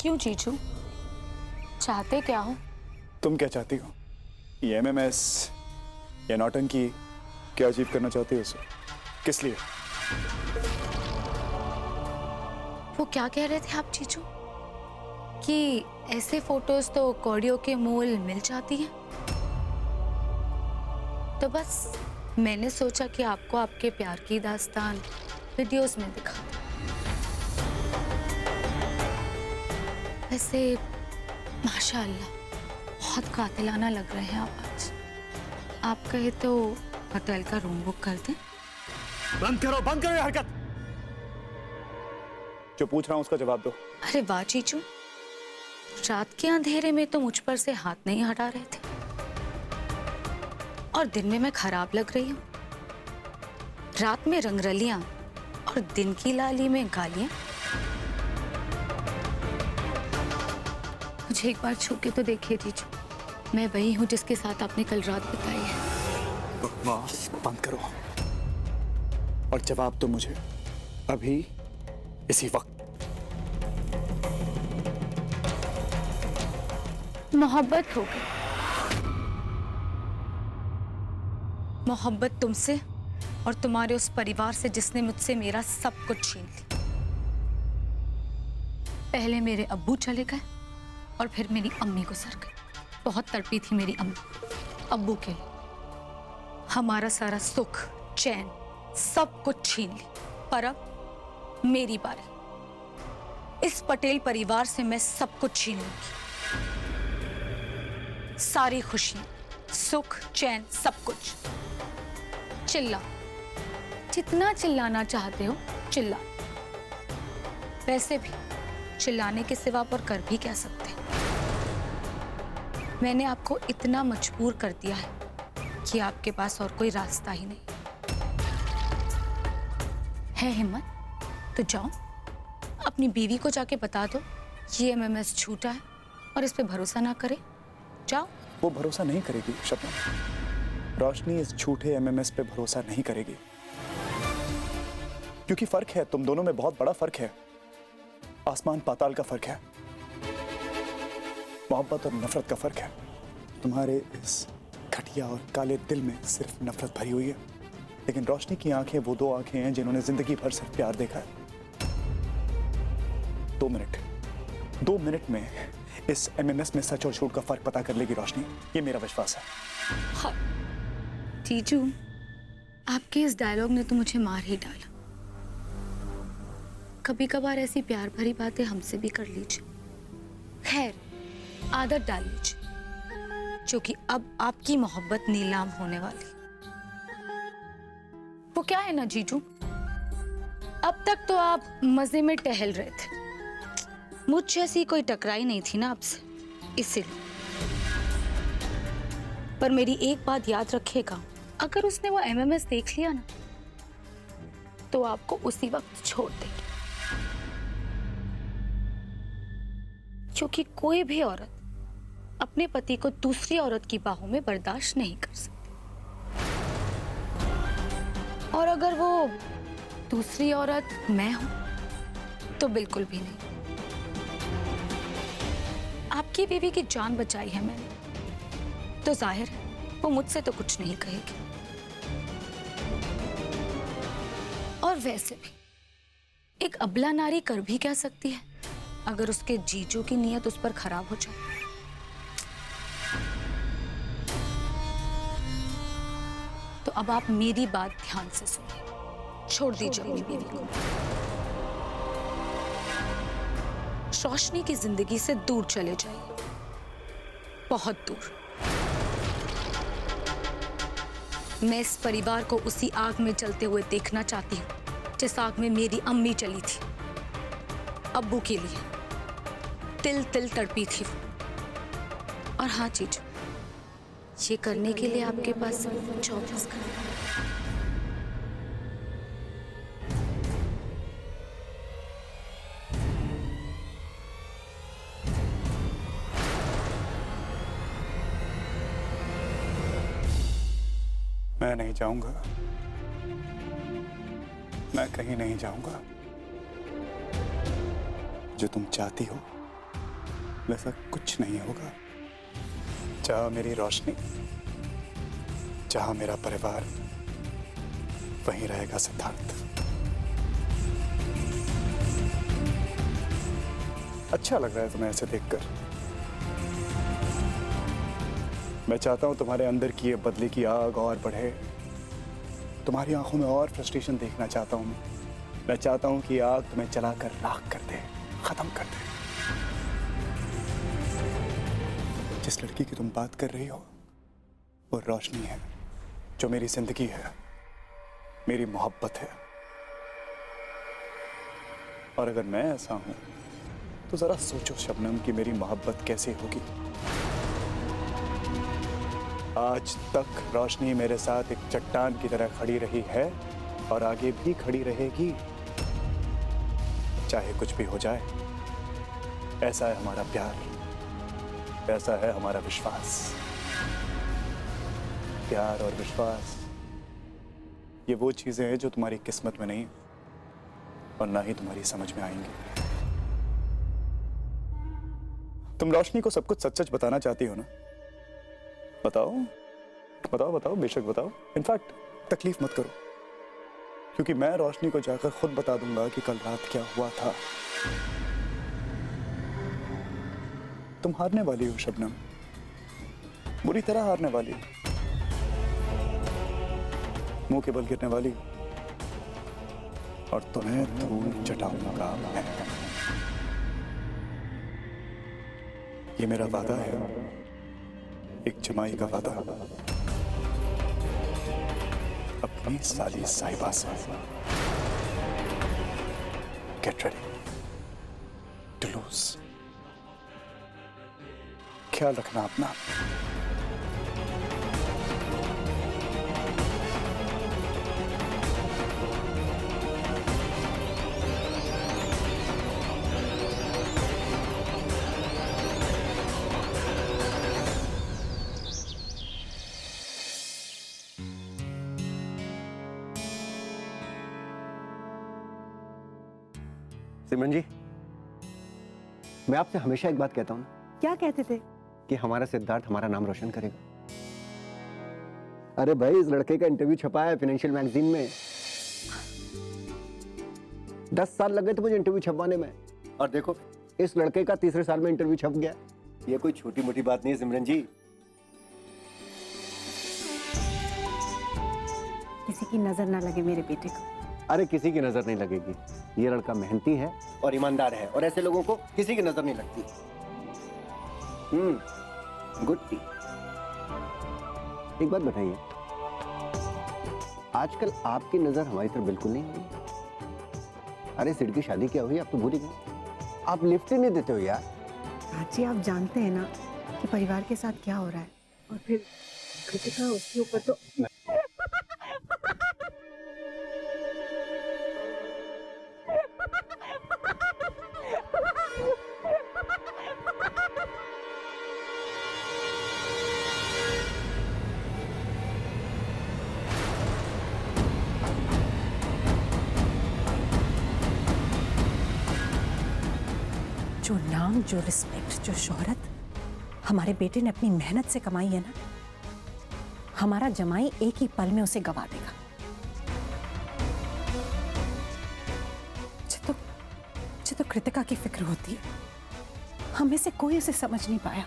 क्यों चीचू? चाहते क्या हो? तुम क्या चाहती हो? ये एमएमएस या नौटंकी क्या अचीव करना चाहती हो उसे? किस लिए? वो क्या कह रहे थे आप चीचू? कि ऐसे फोटोज तो कौड़ियों के मोल मिल जाती हैं। तो बस मैंने सोचा कि आपको आपके प्यार की दास्तान वीडियोस में दिखा दूं। वैसे माशाअल्लाह बहुत कातिलाना लग रहे हैं आप आज। आप कहे तो होटल का रूम बुक कर दें? बंद करो ये हरकत। जो पूछ रहा हूं उसका जवाब दो। अरे वाह चीचू, रात के अंधेरे में तो मुझ पर से हाथ नहीं हटा रहे थे और दिन में मैं खराब लग रही हूँ। रात में रंगरलियां और दिन की लाली में गालियां। मुझे एक बार छू के तो देखिए चीचू, मैं वही हूँ जिसके साथ आपने कल रात बिताई है। बकवास बंद करो और जवाब दो मुझे अभी, इसी वक्त। मोहब्बत हो गई। मोहब्बत तुमसे और तुम्हारे उस परिवार से जिसने मुझसे मेरा सब कुछ छीन लिया। पहले मेरे अब्बू चले गए और फिर मेरी अम्मी गुजर गई। बहुत तड़पी थी मेरी अम्मी अब्बू के लिए। हमारा सारा सुख चैन सब कुछ छीन लिया। पर अब मेरी बारी। इस पटेल परिवार से मैं सब कुछ छीन लूंगी। सारी खुशियां, सुख चैन सब कुछ। चिल्ला, जितना चिल्लाना चाहते हो चिल्ला। वैसे भी चिल्लाने के सिवा पर कर भी क्या सकते हैं। मैंने आपको इतना मजबूर कर दिया है कि आपके पास और कोई रास्ता ही नहीं है। हिम्मत तो जाओ, अपनी बीवी को जाके बता दो ये एमएमएस झूठा है और इस पे भरोसा ना करे। जाओ। वो भरोसा नहीं करेगी शबनम। रोशनी इस झूठे एमएमएस पे भरोसा नहीं करेगी, क्योंकि फर्क है, तुम दोनों में बहुत बड़ा फर्क है। आसमान पाताल का फर्क है। मोहब्बत और नफरत का फर्क है। तुम्हारे इस घटिया और काले दिल में सिर्फ नफरत भरी हुई है, लेकिन रोशनी की आंखें वो दो आंखें हैं जिन्होंने जिंदगी भर सिर्फ प्यार देखा है। 2 मिनट में इस एमएमएस में सच और झूठ का फर्क पता कर लेगी रोशनी, ये मेरा विश्वास है। हाँ जीजू, आपके इस डायलॉग ने तो मुझे मार ही डाला। कभी कभार ऐसी प्यार भरी बातें हमसे भी कर लीजिए। खैर, आदत डाल लीजिए, क्योंकि अब आपकी मोहब्बत नीलाम होने वाली। वो क्या है ना जीजू, अब तक तो आप मजे में टहल रहे थे। मुझ जैसी कोई टकराई नहीं थी ना आपसे, इसलिए। पर मेरी एक बात याद रखिएगा, अगर उसने वो एमएमएस देख लिया ना तो आपको उसी वक्त छोड़ देगी। क्योंकि कोई भी औरत अपने पति को दूसरी औरत की बाहों में बर्दाश्त नहीं कर सकती। और अगर वो दूसरी औरत मैं हूं तो बिल्कुल भी नहीं। आपकी बीवी की जान बचाई है मैंने, तो जाहिर है वो मुझसे तो कुछ नहीं कहेगी। और वैसे भी एक अबला नारी कर भी क्या सकती है अगर उसके जीजू की नीयत उस पर खराब हो जाए। तो अब आप मेरी बात ध्यान से सुनिए। छोड़ दीजिए अपनी बीवी को। रोशनी की जिंदगी से दूर चले जाइए, बहुत दूर। मैं इस परिवार को उसी आग में जलते हुए देखना चाहती हूँ जिस आग में मेरी अम्मी चली थी। अब्बू के लिए तिल तिल तड़पी थी वो। और हाँ चीजू, ये करने के लिए आपके पास 24 घंटे। मैं नहीं जाऊंगा, मैं कहीं नहीं जाऊंगा। जो तुम चाहती हो वैसा कुछ नहीं होगा। जहां मेरी रोशनी, जहां मेरा परिवार, वहीं रहेगा सिद्धार्थ। अच्छा लग रहा है तुम्हें ऐसे देखकर। मैं चाहता हूं तुम्हारे अंदर की ये बदले की आग और बढ़े। तुम्हारी आंखों में और फ्रस्ट्रेशन देखना चाहता हूं मैं चाहता हूं कि आग तुम्हें जलाकर राख कर दे, खत्म कर दे। जिस लड़की की तुम बात कर रही हो वो रोशनी है, जो मेरी जिंदगी है, मेरी मोहब्बत है। और अगर मैं ऐसा हूं तो जरा सोचो शबनम कि मेरी मोहब्बत कैसे होगी। आज तक रोशनी मेरे साथ एक चट्टान की तरह खड़ी रही है और आगे भी खड़ी रहेगी, चाहे कुछ भी हो जाए। ऐसा है हमारा प्यार, ऐसा है हमारा विश्वास। प्यार और विश्वास ये वो चीजें हैं जो तुम्हारी किस्मत में नहीं और ना ही तुम्हारी समझ में आएंगी। तुम रोशनी को सब कुछ सच सच बताना चाहती हो ना? बताओ बताओ बताओ, बेशक बताओ। इनफैक्ट तकलीफ मत करो, क्योंकि मैं रोशनी को जाकर खुद बता दूंगा कि कल रात क्या हुआ था। तुम हारने वाली हो शबनम, बुरी तरह हारने वाली हो, मुंह के बल गिरने वाली हो, और तुम्हें धूल चटाऊंगा मैं। ये मेरा वादा है, एक जमाई का वादा अपनी साली साहिबा से। Get ready to lose. ख्याल रखना अपना। सिमरन जी, मैं आपसे हमेशा एक बात कहता हूं ना। क्या कहते थे? कि हमारा सिद्धार्थ हमारा नाम रोशन करेगा। अरे भाई, इस लड़के का इंटरव्यू छपा है फाइनेंशियल मैगजीन में। 10 साल लगे थे मुझे इंटरव्यू छपवाने में, और देखो इस लड़के का तीसरे साल में इंटरव्यू छप गया। ये कोई छोटी मोटी बात नहीं है सिमरन जी। किसी की नजर ना लगे मेरे बेटे को। अरे किसी की नजर नहीं लगेगी, ये लड़का मेहनती है और ईमानदार है, और ऐसे लोगों को किसी की नजर नहीं लगती। Good T. एक बात बताइए, आजकल आपकी नजर हमारी तरफ बिल्कुल नहीं हो रही। अरे सिड की शादी क्या हुई, आप तो भूल ही गए। आप लिफ्ट ही नहीं देते हो यार। राजी, आप जानते हैं ना कि परिवार के साथ क्या हो रहा है, और फिर कृतिका उसके ऊपर तो। जो नाम, जो रिस्पेक्ट, जो शोहरत हमारे बेटे ने अपनी मेहनत से कमाई है ना, हमारा जमाई एक ही पल में उसे गवा देगा। मुझे तो कृतिका की फिक्र होती है। हम में से कोई उसे समझ नहीं पाया।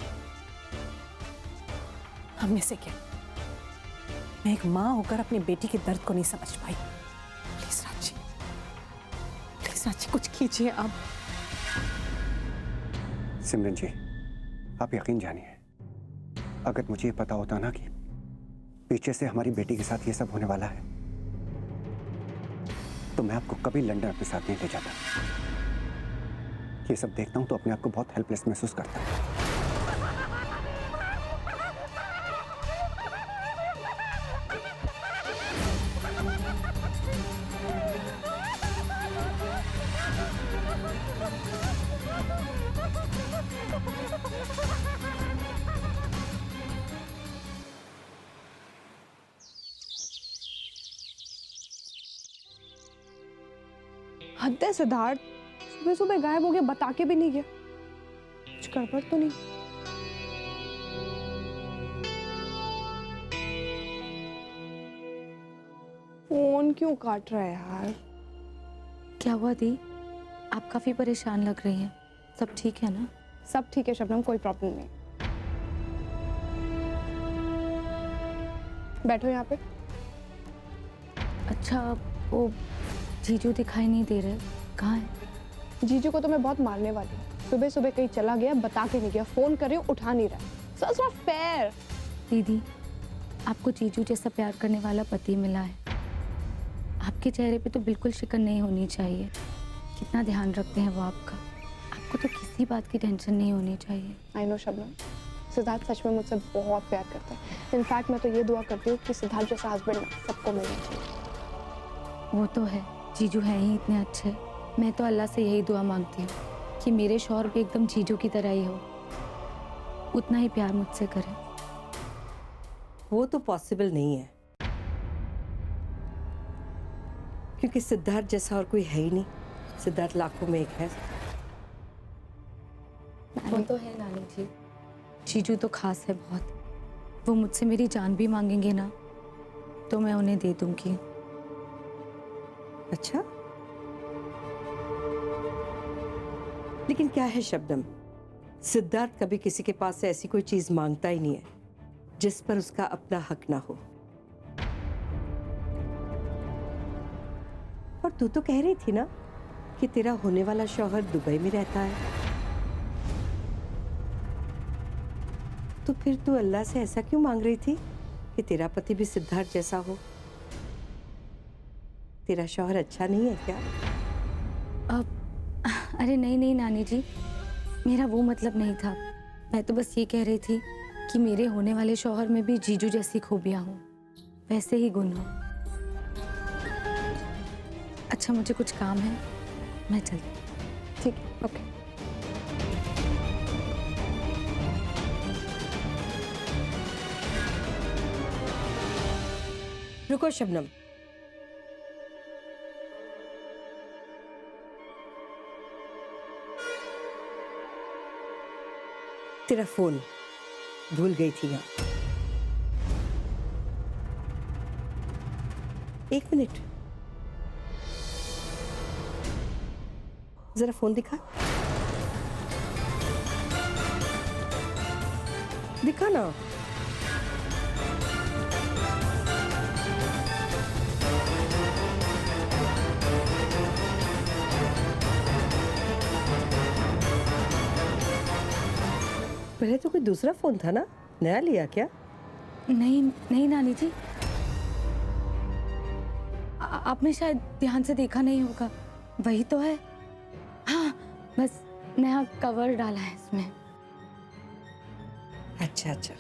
हम में से क्या, मैं एक मां होकर अपनी बेटी के दर्द को नहीं समझ पाई। प्लीज राजी, कुछ कीजिए आप। सिमरन जी, आप यकीन जानिए, अगर मुझे ये पता होता ना कि पीछे से हमारी बेटी के साथ ये सब होने वाला है, तो मैं आपको कभी लंदन अपने साथ नहीं ले जाता। ये सब देखता हूं तो अपने आप को बहुत हेल्पलेस महसूस करता हूं। हद है सिद्धार्थ, सुबह सुबह गायब हो गया, बता के भी नहीं गया। कुछ गड़बड़ तो नहीं? फोन क्यों काट रहा है यार? क्या हुआ दी? आप काफी परेशान लग रही हैं। सब ठीक है ना? सब ठीक है शबनम, कोई प्रॉब्लम नहीं। बैठो यहाँ पे। अच्छा, वो जीजू दिखाई नहीं दे रहे, कहाँ है? जीजू को तो मैं बहुत मारने वाली हूँ। सुबह सुबह कहीं चला गया, बता के नहीं गया, फोन कर रही हूँ उठा नहीं रहा। So it's not fair। दीदी, आपको जीजू जैसा प्यार करने वाला पति मिला है। आपके चेहरे पे तो बिल्कुल शिकन नहीं होनी चाहिए। कितना ध्यान रखते हैं वो आपका। आपको तो किसी बात की टेंशन नहीं होनी चाहिए। आई नो शबनम, सिद्धार्थ सच में मुझसे बहुत प्यार करता है। इनफैक्ट मैं तो ये दुआ करती हूँ कि सिद्धार्थ जैसा हस्बैंड ना सबको मिलना चाहिए। वो तो है, जीजू हैं ही इतने अच्छे। मैं तो अल्लाह से यही दुआ मांगती हूँ कि मेरे शौहर भी एकदम जीजू की तरह ही हो, उतना ही प्यार मुझसे करे। वो तो पॉसिबल नहीं है, क्योंकि सिद्धार्थ जैसा और कोई है ही नहीं। सिद्धार्थ लाखों में एक है। वो तो है नानी जी, जीजू तो खास है बहुत। वो मुझसे मेरी जान भी मांगेंगे ना तो मैं उन्हें दे दूंगी। अच्छा, लेकिन क्या है शबनम, सिद्धार्थ कभी किसी के पास से ऐसी कोई चीज मांगता ही नहीं है जिस पर उसका अपना हक ना हो। और तू तो कह रही थी ना कि तेरा होने वाला शौहर दुबई में रहता है, तो फिर तू अल्लाह से ऐसा क्यों मांग रही थी कि तेरा पति भी सिद्धार्थ जैसा हो? तेरा शौहर अच्छा नहीं है क्या? अरे नहीं नहीं नानी जी, मेरा वो मतलब नहीं था। मैं तो बस ये कह रही थी कि मेरे होने वाले शौहर में भी जीजू जैसी खूबियां हों, वैसे ही गुण हो। अच्छा, मुझे कुछ काम है, मैं चलती। ठीक है, ओके। रुको शबनम, तेरा फोन भूल गई थी यहाँ। एक मिनट, जरा फोन दिखा। दिखा ना। पहले तो कोई दूसरा फोन था ना, नया लिया क्या? नहीं नहीं नानी जी, आपने शायद ध्यान से देखा नहीं होगा, वही तो है। हाँ, बस नया कवर डाला है इसमें। अच्छा अच्छा,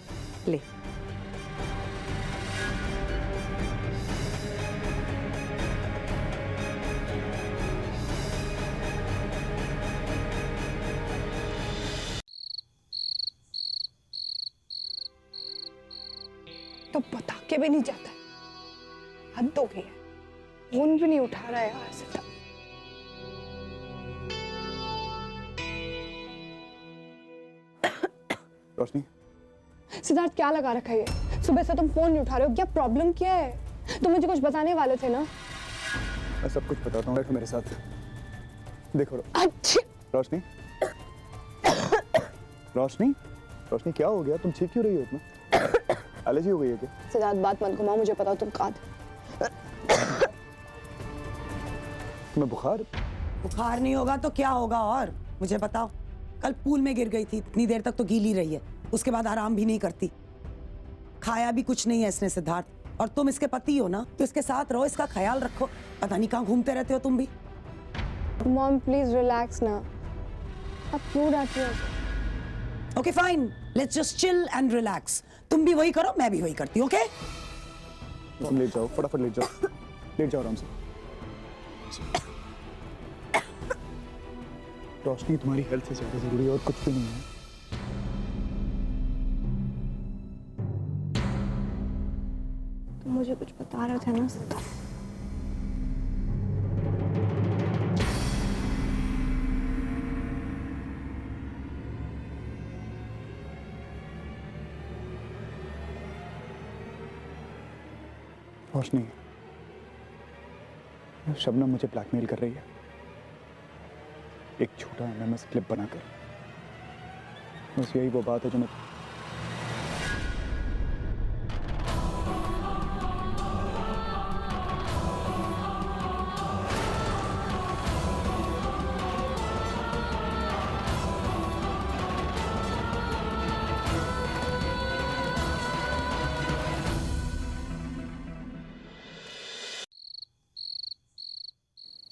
ले। तो बता के भी नहीं जाता है, हद हो गई है। फोन भी नहीं उठा रहा है यार सिद्धार्थ। रोशनी, सिद्धार्थ क्या लगा रखा है ये? सुबह से तुम फोन नहीं उठा रहे हो, क्या प्रॉब्लम क्या है? तुम मुझे कुछ बताने वाले थे ना। मैं सब कुछ बताता हूँ, बैठो मेरे साथ। देखो अच्छा, रोशनी, रोशनी, रोशनी क्या हो गया? तुम ठीक क्यों रही हो इतना? एलर्जी हो गई है क्या? सिद्धार्थ बात मत घुमाओ, मुझे पता हो तुम कहाँ थे। तुम्हें बुखार? बुखार नहीं होगा तो क्या होगा? और मुझे बताओ, कल पूल में गिर गई थी, इतनी देर तक तो गीली रही है, उसके बाद आराम भी नहीं करती, खाया भी कुछ नहीं है इसने सिद्धार्थ। और तुम इसके पति हो ना, तो इसके साथ रहो, इसका ख्याल रखो। पता नहीं कहाँ घूमते रहते हो तुम भी। मॉम प्लीज रिलैक्स ना, आप क्यों डांट रहे हो? Okay fine, let's just chill and relax. तुम भी वही करो, मैं भी वही करती हूँ। ओके, तुम लेट जाओ, फटाफट लेट जाओ, लेट जाओ आराम से। रोशनी, तुम्हारी हेल्थ से ज्यादा जरूरी है और कुछ भी नहीं है। तुम मुझे कुछ बता रहे थे ना सिद्धार्थ। रोशनी, शबनम मुझे ब्लैकमेल कर रही है, एक छोटा एमएमएस क्लिप बनाकर। बस यही वो बात है जो मैं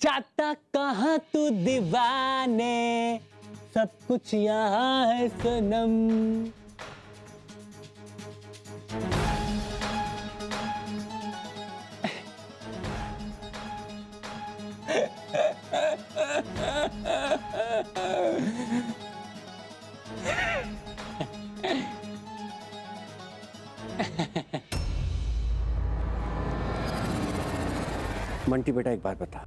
जाता कहाँ तू दीवाने, सब कुछ यहाँ है सनम। मंटी बेटा, एक बात बता,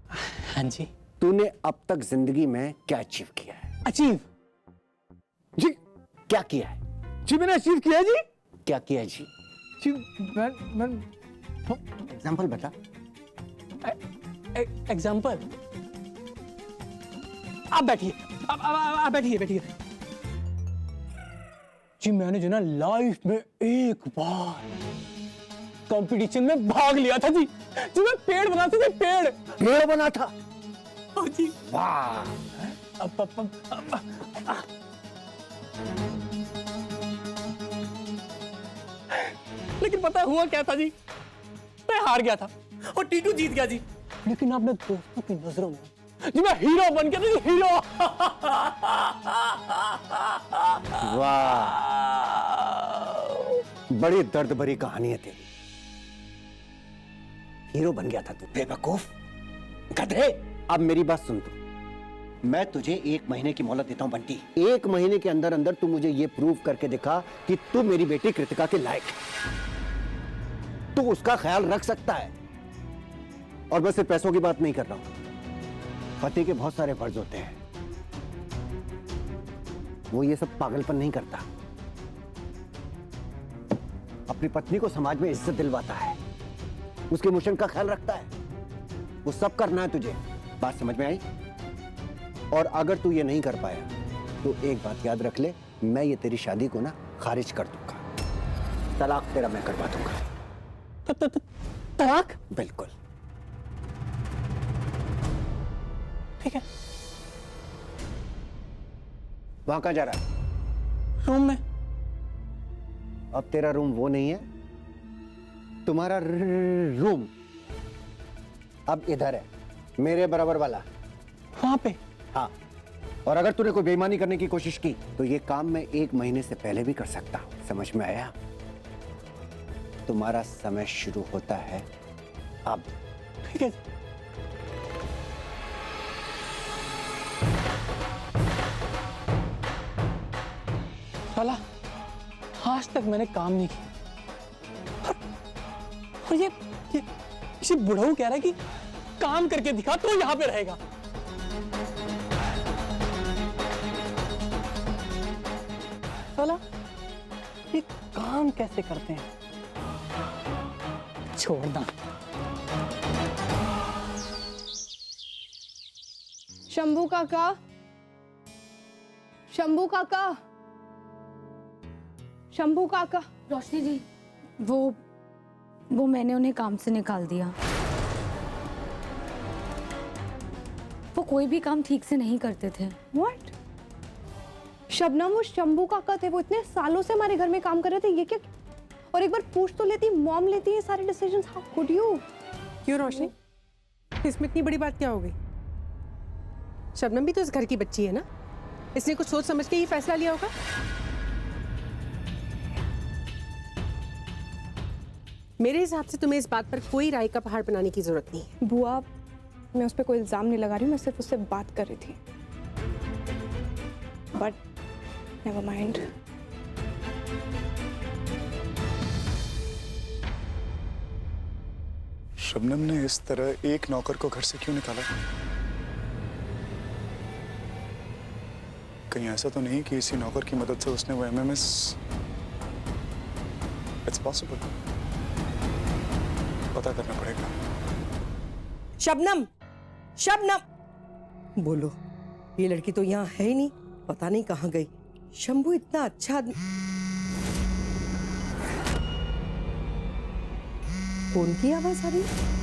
हाँ जी। तूने अब तक जिंदगी में क्या अचीव किया है? अचीव जी, क्या किया है? जी मैंने अचीव किया जी। क्या किया है जी? जी मैं एग्जाम्पल बता। एग्जाम्पल, आप बैठिए, आप बैठिए। जी मैंने जो ना लाइफ में एक बार कंपटीशन में भाग लिया था जी। जी मैं पेड़ बनाता था, पेड़ बना था। हाँ जी। वाह, लेकिन पता है हुआ क्या था जी? मैं हार गया था और टीटू जीत गया जी। लेकिन अपने दोस्तों की नजरों में जी मैं हीरो बन गया था जी, हीरो। वाह, बड़ी दर्द भरी कहानी है तेरी। हीरो बन गया था तू, बेवकूफ, गधे। अब मेरी बात सुन तू, मैं तुझे 1 महीने की मोहलत देता हूं बंटी। 1 महीने के अंदर अंदर तू मुझे ये प्रूव करके दिखा कि तू मेरी बेटी कृतिका के लायक है, तू उसका ख्याल रख सकता है। और मैं सिर्फ पैसों की बात नहीं कर रहा हूं, पति के बहुत सारे फर्ज होते हैं, वो ये सब पागलपन नहीं करता। अपनी पत्नी को समाज में इज्जत दिलवाता है, उसके इमोशन का ख्याल रखता है, वो सब करना है तुझे। बात समझ में आई? और अगर तू ये नहीं कर पाया तो एक बात याद रख ले, मैं ये तेरी शादी को ना खारिज कर दूंगा, तलाक तेरा मैं करवा दूंगा। तलाक? बिल्कुल। ठीक है। वहां कहां जा रहा है? रूम में। अब तेरा रूम वो नहीं है, तुम्हारा रूम अब इधर है, मेरे बराबर वाला, वहां पे। हाँ। और अगर तूने कोई बेईमानी करने की कोशिश की तो ये काम मैं 1 महीने से पहले भी कर सकता हूं। समझ में आया? तुम्हारा समय शुरू होता है अब। ठीक है। साला आज तक मैंने काम नहीं किया और ये बुढ़ऊ कह रहा है कि काम करके दिखा तो यहां पे रहेगा। साला ये काम कैसे करते हैं? छोड़ना। शंभू काका, शंभू काका, शंभू काका। रोशनी जी, वो मैंने उन्हें काम से निकाल दिया। वो कोई भी काम ठीक से नहीं करते थे। What? शबनम, वो शंभू काका थे, वो इतने सालों से हमारे घर में काम कर रहे थे। ये क्या? और एक बार पूछ तो लेती, मॉम लेती है सारे डिसीजंस। How could you? क्यों रोशनी, इसमें इतनी बड़ी बात क्या हो गई? शबनम भी तो इस घर की बच्ची है ना, इसने कुछ सोच समझ के ही फैसला लिया होगा। मेरे हिसाब से तुम्हें इस बात पर कोई राय का पहाड़ बनाने की जरूरत नहीं है। बुआ, मैं उस पर कोई इल्जाम नहीं लगा रही हूँ, मैं सिर्फ उससे बात कर रही थी। But never mind. शबनम ने इस तरह एक नौकर को घर से क्यों निकाला? कहीं ऐसा तो नहीं कि इसी नौकर की मदद से उसने वो एमएमएस? It's possible. पता करना पड़ेगा। शबनम, शबनम, बोलो, ये लड़की तो यहाँ है ही नहीं, पता नहीं कहाँ गई। शंभू इतना अच्छा आदमी। फोन की आवाज आ रही है?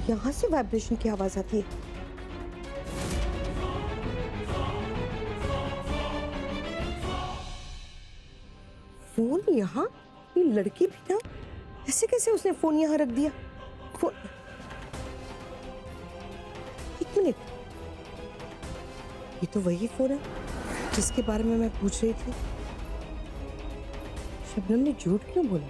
यहाँ से वाइब्रेशन की आवाज आती है। फोन यहाँ, ये लड़की भी ना, ऐसे कैसे उसने फोन यहाँ रख दिया? फोन, एक मिनट, ये तो वही फोन है जिसके बारे में मैं पूछ रही थी। शबनम ने झूठ क्यों बोला?